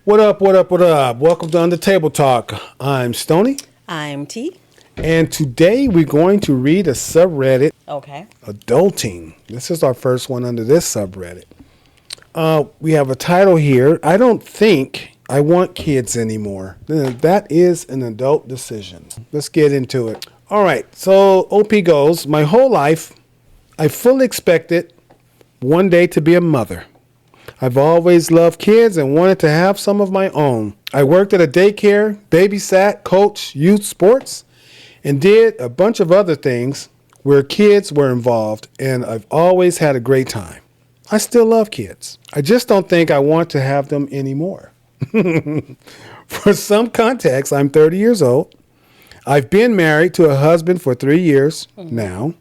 What up, what up, what up? Welcome to Under Table Talk. I'm Stoney. I'm T. And today we're going to read a subreddit, Okay. Adulting. This is our first one under this subreddit. We have a title here, I don't think I want kids anymore. That is an adult decision. Let's get into it. All right, so OP goes, my whole life, I fully expected one day to be a mother. I've always loved kids and wanted to have some of my own. I worked at a daycare, babysat, coached youth sports, and did a bunch of other things where kids were involved, and I've always had a great time. I still love kids. I just don't think I want to have them anymore. For some context, I'm 30 years old. I've been married to a husband for 3 years now.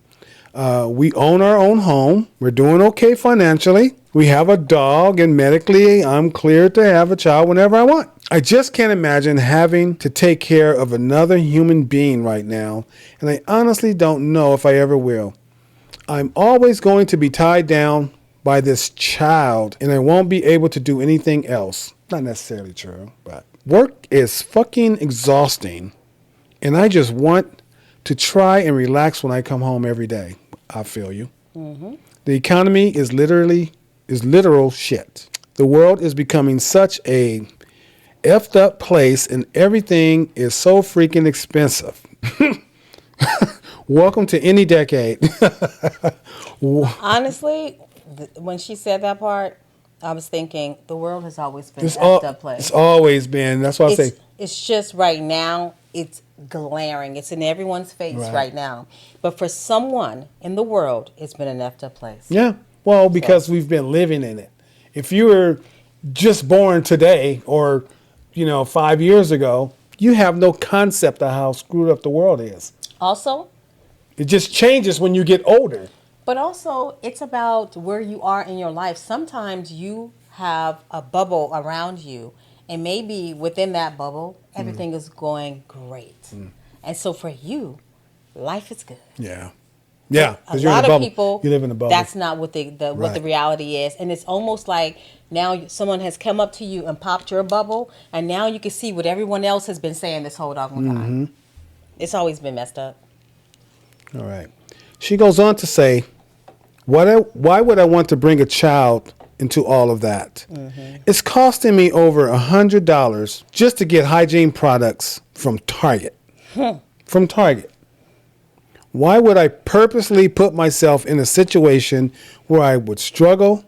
We own our own home. We're doing okay financially. We have a dog, and medically, I'm cleared to have a child whenever I want. I just can't imagine having to take care of another human being right now, and I honestly don't know if I ever will. I'm always going to be tied down by this child, and I won't be able to do anything else. Not necessarily true, but work is fucking exhausting, and I just want to try and relax when I come home every day. I feel you. Mm-hmm. The economy is literal shit. The world is becoming such a effed up place, and everything is so freaking expensive. Welcome to any decade. Honestly, when she said that part, I was thinking the world has always been an effed up place. It's always been. That's why I say. It's just right now, it's glaring. It's in everyone's face right now. But for someone in the world, it's been an effed up place. Yeah. Well, because we've been living in it. If you were just born today or, 5 years ago, you have no concept of how screwed up the world is. Also, it just changes when you get older. But also, it's about where you are in your life. Sometimes you have a bubble around you, and maybe within that bubble, everything is going great. And so for you, life is good. Yeah. Yeah. A lot of people, you live in a bubble. That's not what what the reality is. And it's almost like now someone has come up to you and popped your bubble, and now you can see what everyone else has been saying this whole doggone time. It's always been messed up. All right. She goes on to say, why would I want to bring a child into all of that? It's costing me over $100 just to get hygiene products from Target. From Target. Why would I purposely put myself in a situation where I would struggle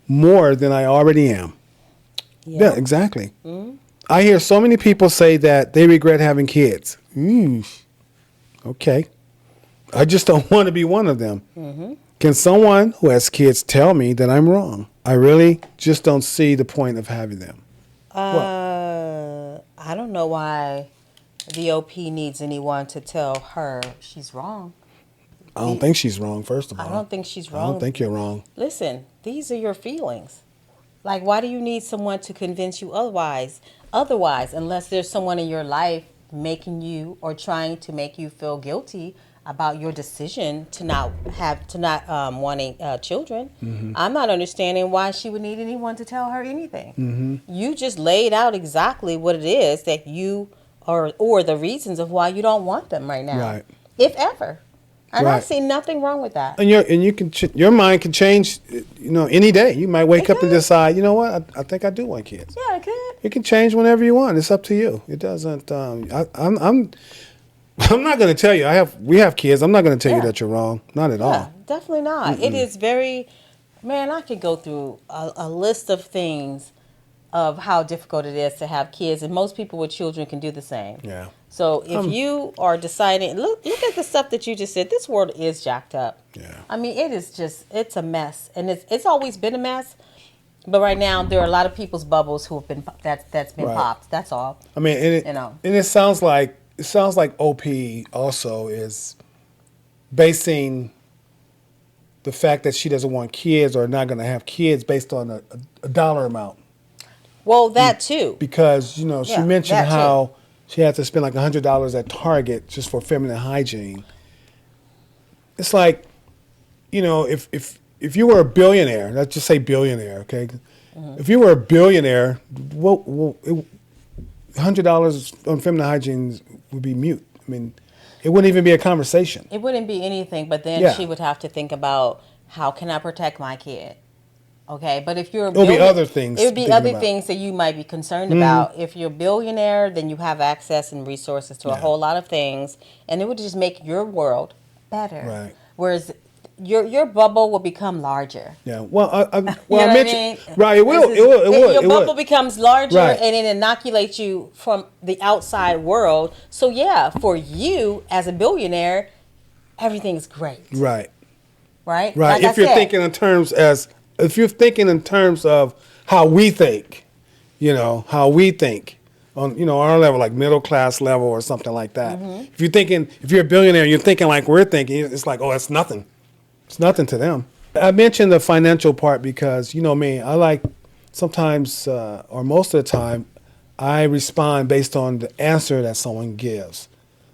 more than I already am? Yeah, exactly. I hear so many people say that they regret having kids. Okay. I just don't want to be one of them. Can someone who has kids tell me that I'm wrong? I really just don't see the point of having them. I don't know why the OP needs anyone to tell her she's wrong. I don't think she's wrong, first of all. I don't think she's wrong. I don't think you're wrong. Listen, these are your feelings. Like, why do you need someone to convince you otherwise? Unless there's someone in your life making you or trying to make you feel guilty about your decision to not wanting children. I'm not understanding why she would need anyone to tell her anything. You just laid out exactly what it is that you or the reasons of why you don't want them right now, if ever. And I see nothing wrong with that. And you can your mind can change, any day. You might wake up and decide, you know what, I think I do want kids. Yeah, it could. It can change whenever you want. It's up to you. It doesn't. I'm not going to tell you. We have kids. I'm not going to tell you that you're wrong. Not at all. Definitely not. It is very. Man, I could go through a list of things of how difficult it is to have kids, and most people with children can do the same. Yeah. So if you are deciding, look at the stuff that you just said. This world is jacked up. Yeah. I mean, it's a mess, and it's always been a mess. But right now, there are a lot of people's bubbles who have been that's been popped. That's all. I mean, and it sounds like OP also is basing the fact that she doesn't want kids or not going to have kids based on a dollar amount. Well, that too. Because she mentioned how she had to spend like $100 at Target just for feminine hygiene. It's like, if you were a billionaire, let's just say billionaire, okay, If you were a billionaire, $100 on feminine hygiene would be mute. I mean, it wouldn't even be a conversation. It wouldn't be anything, but then Yeah. she would have to think about, how can I protect my kid? Okay, but if you're a It'll be other things it would be thinking other about. things that you might be concerned about. If you're a billionaire, then you have access and resources to a whole lot of things, and it would just make your world better. Right. Whereas your bubble will become larger. Yeah. Well, I You know mentioned what I mean? right. It will. This It is- will. It will. Your It bubble will. becomes larger, Right. and it inoculates you from the outside world. So yeah, for you as a billionaire, everything's great. Right. Right. Right. Like If you're thinking in terms of how we think, how we think on, our level, like middle class level or something like that. If you're a billionaire, you're thinking like we're thinking, it's like, oh, that's nothing. It's nothing to them. I mentioned the financial part because, me, I like sometimes, or most of the time, I respond based on the answer that someone gives.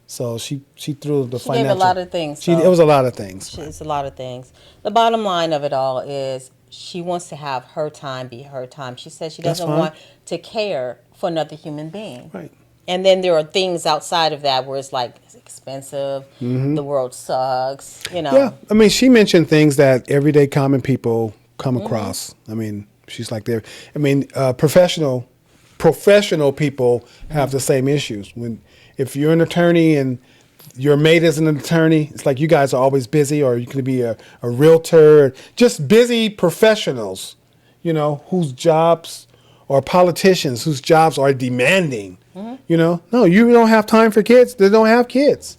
So she threw the She financial. gave a lot of things. It was a lot of things. It's a lot of things. The bottom line of it all is she wants to have her time be her time. She says she That's doesn't fine. want to care for another human being. Right. And then there are things outside of that where it's like it's expensive, the world sucks, Yeah, I mean, she mentioned things that everyday common people come across. I mean, she's like there. I mean, professional people have the same issues. If you're an attorney and your mate is an attorney, it's like you guys are always busy, or you could be a realtor, just busy professionals, whose jobs, or politicians whose jobs are demanding. No, you don't have time for kids. They don't have kids.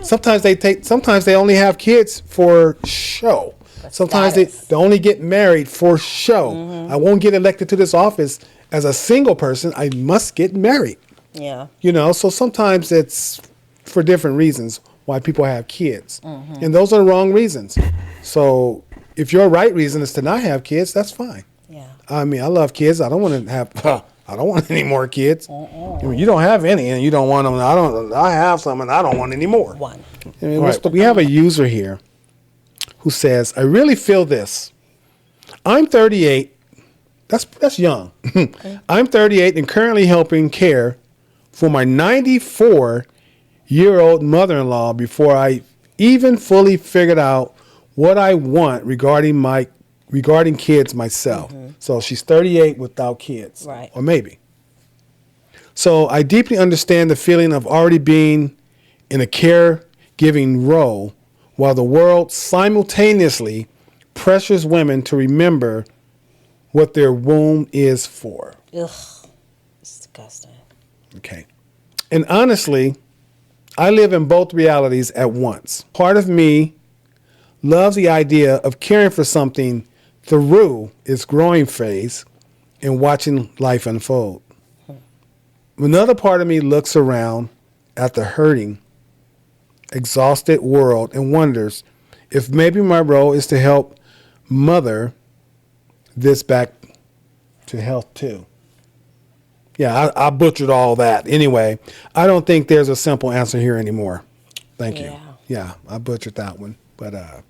Sometimes they only have kids for show. Sometimes they only get married for show. I won't get elected to this office as a single person. I must get married. Yeah. So sometimes it's for different reasons why people have kids. And those are the wrong reasons. So if your right reason is to not have kids, that's fine. Yeah. I mean, I love kids. I don't want any more kids. I mean, you don't have any and you don't want them. I have some and I don't want any more. One. I mean, we have a user here who says, I really feel this. I'm 38. That's young. I'm 38 and currently helping care for my 94-year-old mother-in-law before I even fully figured out what I want regarding kids myself. So she's 38 without kids. Right. Or maybe. So I deeply understand the feeling of already being in a caregiving role while the world simultaneously pressures women to remember what their womb is for. Ugh. It's disgusting. Okay. And honestly, I live in both realities at once. Part of me loves the idea of caring for something through its growing phase and watching life unfold. Another part of me looks around at the hurting, exhausted world and wonders if maybe my role is to help mother this back to health too. Yeah, I butchered all that. Anyway, I don't think there's a simple answer here anymore. Thank you. Yeah, I butchered that one. But I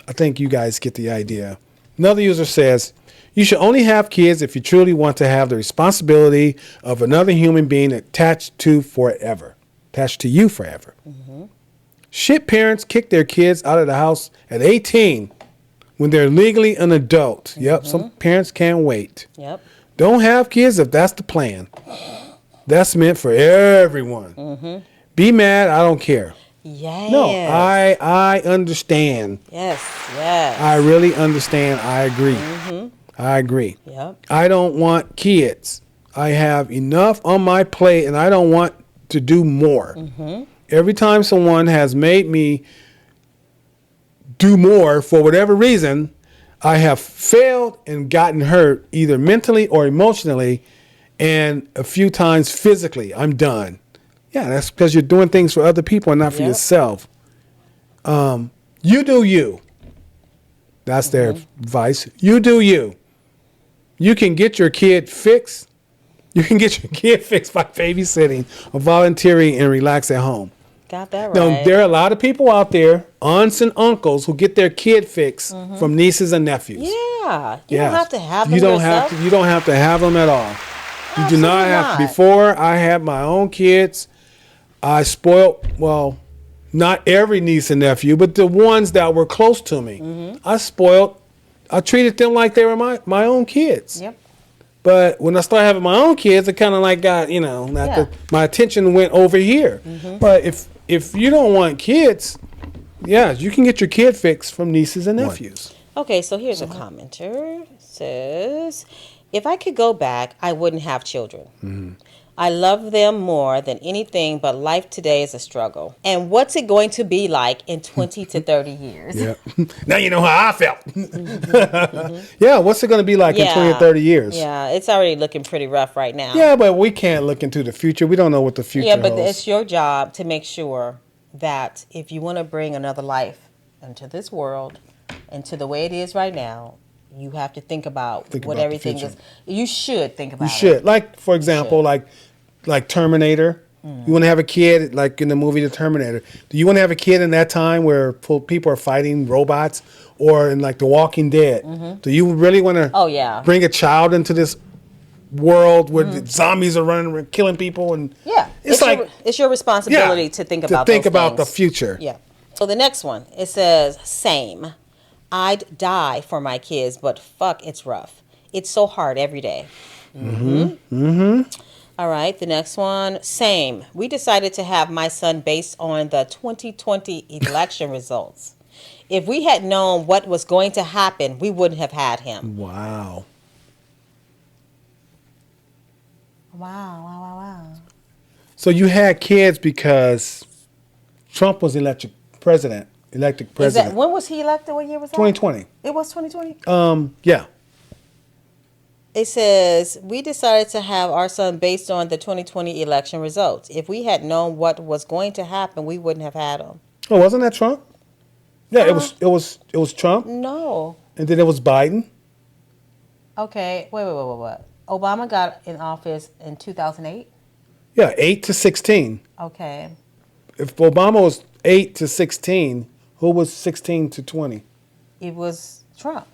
think you guys get the idea. Another user says, you should only have kids if you truly want to have the responsibility of another human being attached to you forever. Shit parents kick their kids out of the house at 18 when they're legally an adult. Yep, some parents can't wait. Yep. Don't have kids if that's the plan. That's meant for everyone. Be mad, I don't care. Yes. No, I understand. Yes. Yes. I really understand. I agree. I agree. Yep. I don't want kids. I have enough on my plate and I don't want to do more. Every time someone has made me do more for whatever reason, I have failed and gotten hurt either mentally or emotionally, and a few times physically. I'm done. Yeah, that's because you're doing things for other people and not for yourself. You do you. That's their advice. You do you. You can get your kid fixed. You can get your kid fixed by babysitting or volunteering and relax at home. Got that Now, right. there are a lot of people out there, aunts and uncles, who get their kid fix from nieces and nephews. Yeah. You Yes. don't have to have them You don't yourself. have to. You don't have to have them at all. You do not Absolutely have to. not. Before I had my own kids, I spoiled, well, not every niece and nephew, but the ones that were close to me. I treated them like they were my own kids. Yep. But when I started having my own kids, it kind of like got, my attention went over here. But if you don't want kids, yeah, you can get your kid fix from nieces and nephews. Okay, so here's a commenter. It says, if I could go back, I wouldn't have children. I love them more than anything, but life today is a struggle. And what's it going to be like in 20 to 30 years? Yeah. Now you know how I felt. Yeah, what's it going to be like in 20 or 30 years? Yeah, it's already looking pretty rough right now. Yeah, but we can't look into the future. We don't know what the future Yeah, but holds. it's your job to make sure that if you want to bring another life into this world, into the way it is right now, you have to think about Think what about the everything future. is. You should think about You should. it. Like, for example, like Terminator. You want to have a kid, like in the movie The Terminator. Do you want to have a kid in that time where people are fighting robots, or in like The Walking Dead? Do you really want to Oh, yeah. bring a child into this world where the zombies are running around killing people? And Yeah, it's your responsibility to think about the things. future. Yeah. So the next one, it says, same. I'd die for my kids, but fuck, it's rough. It's so hard every day. All right, the next one, same. We decided to have my son based on the 2020 election results. If we had known what was going to happen, we wouldn't have had him. Wow. Wow. So you had kids because Trump was elected president. When was he elected? What year was that? 2020. It was 2020? Yeah. It says, we decided to have our son based on the 2020 election results. If we had known what was going to happen, we wouldn't have had him. Oh, wasn't that Trump? Yeah, it was Trump, No. and then it was Biden. Okay, wait. Obama got in office in 2008? Yeah, 8 to 16. Okay. If Obama was 8 to 16, who was 16 to 20? It was Trump.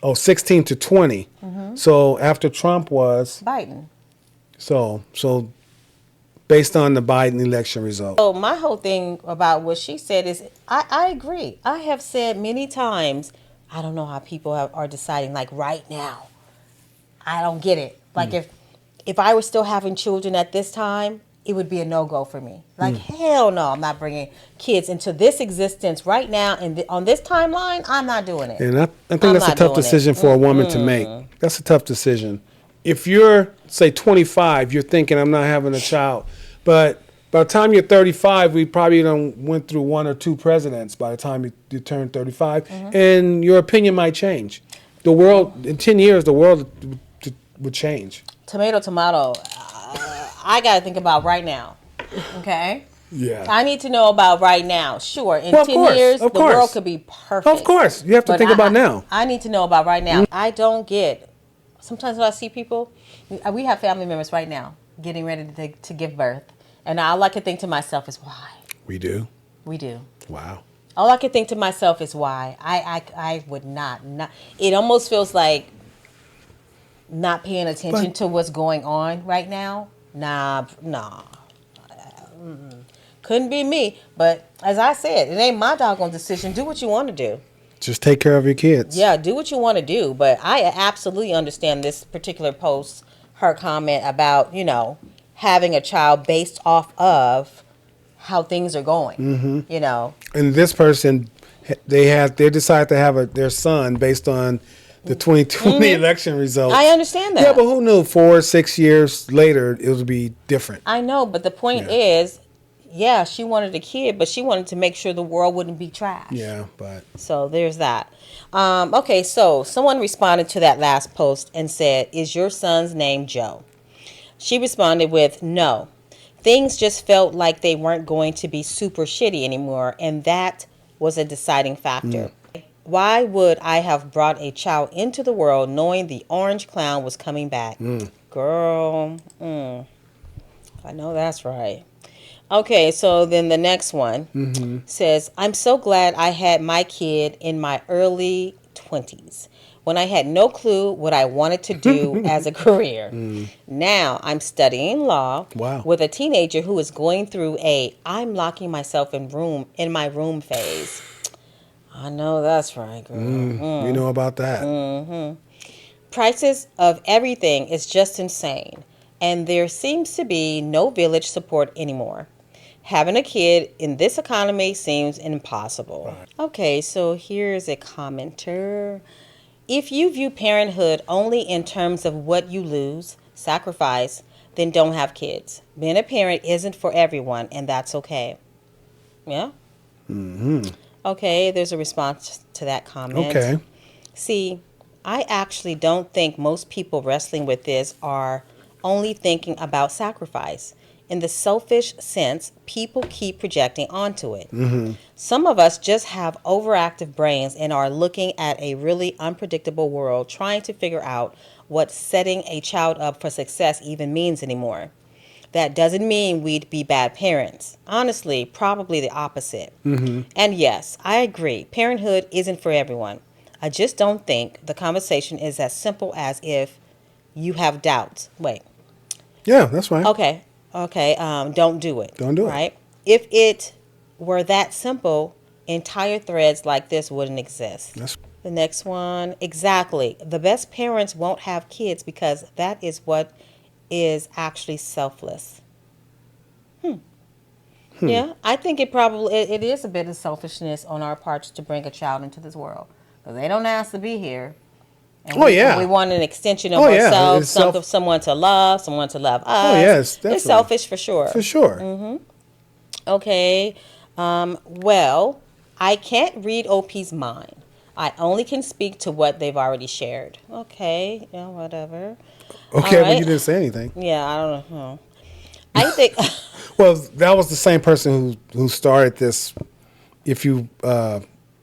Oh, 16 to 20. So after Trump was Biden. so based on the Biden election result. So my whole thing about what she said is, I agree. I have said many times, I don't know how people are deciding, like right now. I don't get it. Like if I were still having children at this time, it would be a no-go for me. Like, hell no, I'm not bringing kids into this existence right now. And on this timeline, I'm not doing it. And I think that's a tough decision for a woman to make. That's a tough decision. If you're, say, 25, you're thinking, I'm not having a child. But by the time you're 35, we probably went through one or two presidents by the time you turn 35. And your opinion might change. The world, in 10 years, the world would change. Tomato. I got to think about right now. Okay? Yeah. I need to know about right now. Sure, in Well, of 10 course, years, of the course. world could be perfect. Of course. You have to But think about now. I need to know about right now. I don't get, sometimes when I see people, we have family members right now getting ready to give birth. And all I can think to myself is, why? We do? We do. Wow. All I can think to myself is, why? I would not. It almost feels like not paying attention to what's going on right now. Nah. Couldn't be me. But as I said, it ain't my doggone decision. Do what you want to do. Just take care of your kids. Yeah, do what you want to do. But I absolutely understand this particular post, her comment about, having a child based off of how things are going, And this person, they decided to have their son based on the 2020 election results. I understand that. Yeah, but who knew 4 or 6 years later it would be different? I know, but the point is, she wanted a kid, but she wanted to make sure the world wouldn't be trash. Yeah, but So there's that. Okay, so someone responded to that last post and said, is your son's name Joe? She responded with, no. Things just felt like they weren't going to be super shitty anymore, and that was a deciding factor. Why would I have brought a child into the world knowing the orange clown was coming back? Girl, I know that's right. Okay, so then the next one says, I'm so glad I had my kid in my early 20s when I had no clue what I wanted to do as a career. Now I'm studying law Wow. with a teenager who is going through a I'm locking myself in my room phase. I know that's right, girl. You know about that. Prices of everything is just insane, and there seems to be no village support anymore. Having a kid in this economy seems impossible. Right. Okay, so here's a commenter. If you view parenthood only in terms of what you lose, sacrifice, then don't have kids. Being a parent isn't for everyone, and that's okay. Yeah? Okay, there's a response to that comment. Okay. See, I actually don't think most people wrestling with this are only thinking about sacrifice. In the selfish sense, people keep projecting onto it. Some of us just have overactive brains and are looking at a really unpredictable world, trying to figure out what setting a child up for success even means anymore. That doesn't mean we'd be bad parents. Honestly, probably the opposite. And yes, I agree, parenthood isn't for everyone. I just don't think the conversation is as simple as if you have doubts. Wait. Yeah, that's right. Okay. Okay. Don't do it. Don't do it. Right? If it were that simple, entire threads like this wouldn't exist. That's The next one. Exactly. The best parents won't have kids because that is what is actually selfless. Yeah, I think it is a bit of selfishness on our parts to bring a child into this world. Because they don't ask to be here. And Oh, yeah. we want an extension of Oh, yeah. ourselves, It's self- someone to love, someone to love us. Oh, yes, It's definitely. selfish for sure. for sure. Okay. Well, I can't read OP's mind. I only can speak to what they've already shared. Okay. Yeah, whatever. Okay, All but you right. didn't say anything. Yeah, I don't know. I think. Well, that was the same person who started this. If you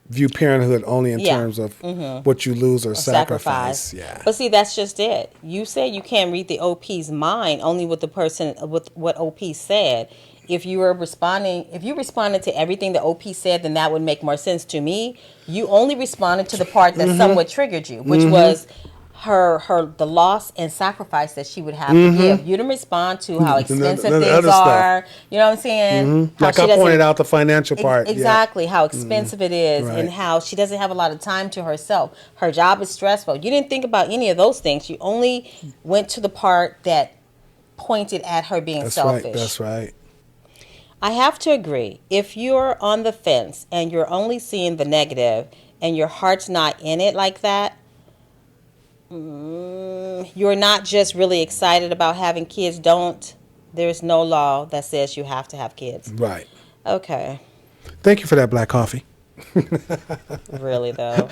view parenthood only in Yeah. terms of what you lose or sacrifice. Yeah. But see, that's just it. You said you can't read the OP's mind only with the person with what OP said. If you responded to everything the OP said, then that would make more sense to me. You only responded to the part that somewhat triggered you, which was the loss and sacrifice that she would have to give. You didn't respond to how expensive the things other stuff. are. You know what I'm saying? How Like she I doesn't- pointed out the financial part. Exactly, how expensive it is Right. and how she doesn't have a lot of time to herself. Her job is stressful. You didn't think about any of those things. You only went to the part that pointed at her being That's selfish. right. That's right. I have to agree. If you're on the fence and you're only seeing the negative and your heart's not in it like that, you're not just really excited about having kids. There's no law that says you have to have kids. Right. Okay. Thank you for that black coffee. Really, though.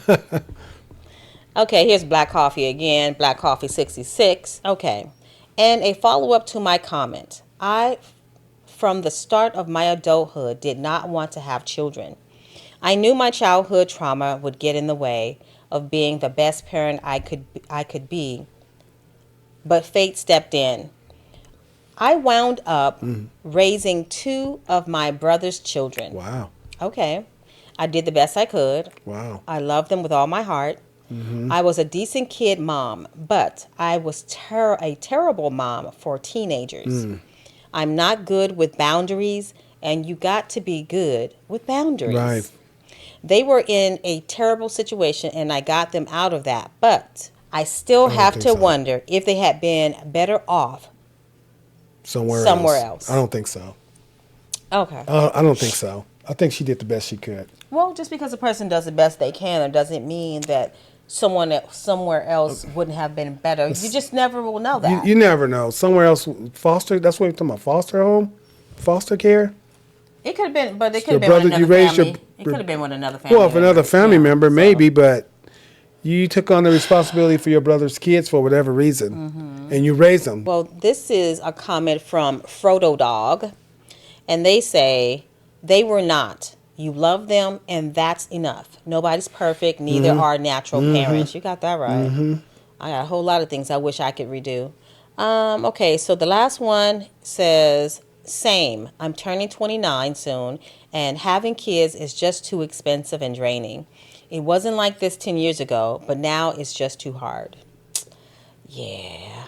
Okay, here's Black Coffee again. Black Coffee 66. Okay. And a follow-up to my comment. From the start of my adulthood, did not want to have children. I knew my childhood trauma would get in the way of being the best parent I could be, but fate stepped in. I wound up raising two of my brother's children. Wow. Okay. I did the best I could. Wow. I loved them with all my heart. I was a decent kid mom, but I was a terrible mom for teenagers. I'm not good with boundaries, and you got to be good with boundaries. Right. They were in a terrible situation, and I got them out of that. But I still have to wonder if they had been better off Somewhere else. I don't think so. Okay. I don't think so. I think she did the best she could. Well, just because a person does the best they can, it doesn't mean that someone somewhere else wouldn't have been better. You just never will know that. You never know. Somewhere else, foster. That's what you're talking about. Foster home, foster care. It could have been, but it could Your have been brother- with you another raised your- family. It could have been with another family. Well, if another family Yeah, member, so- maybe, but you took on the responsibility for your brother's kids for whatever reason, and you raised them. Well, this is a comment from Frodo Dog, and they say they were not. You love them, and that's enough. Nobody's perfect. Neither are natural parents. You got that right. I got a whole lot of things I wish I could redo. Okay, so the last one says, Same. I'm turning 29 soon, and having kids is just too expensive and draining. It wasn't like this 10 years ago, but now it's just too hard. Yeah.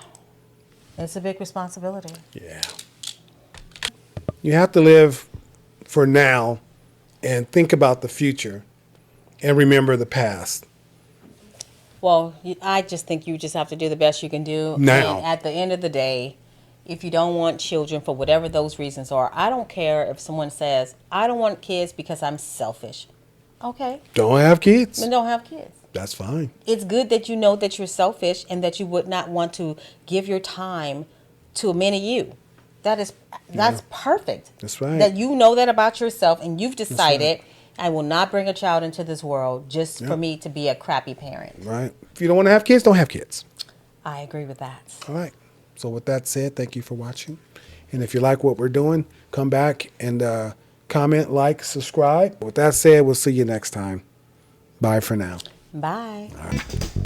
It's a big responsibility. Yeah. You have to live for now and think about the future and remember the past. Well, I just think you just have to do the best you can do. Now. And at the end of the day, if you don't want children for whatever those reasons are, I don't care if someone says, I don't want kids because I'm selfish. Okay. Don't have kids. Then don't have kids. That's fine. It's good that you know that you're selfish and that you would not want to give your time to a mini you. That's perfect. That's right. That you know that about yourself and you've decided I will not bring a child into this world just for me to be a crappy parent. Right. If you don't want to have kids, don't have kids. I agree with that. All right. So with that said, thank you for watching. And if you like what we're doing, come back and comment, like, subscribe. With that said, we'll see you next time. Bye for now. Bye. All right.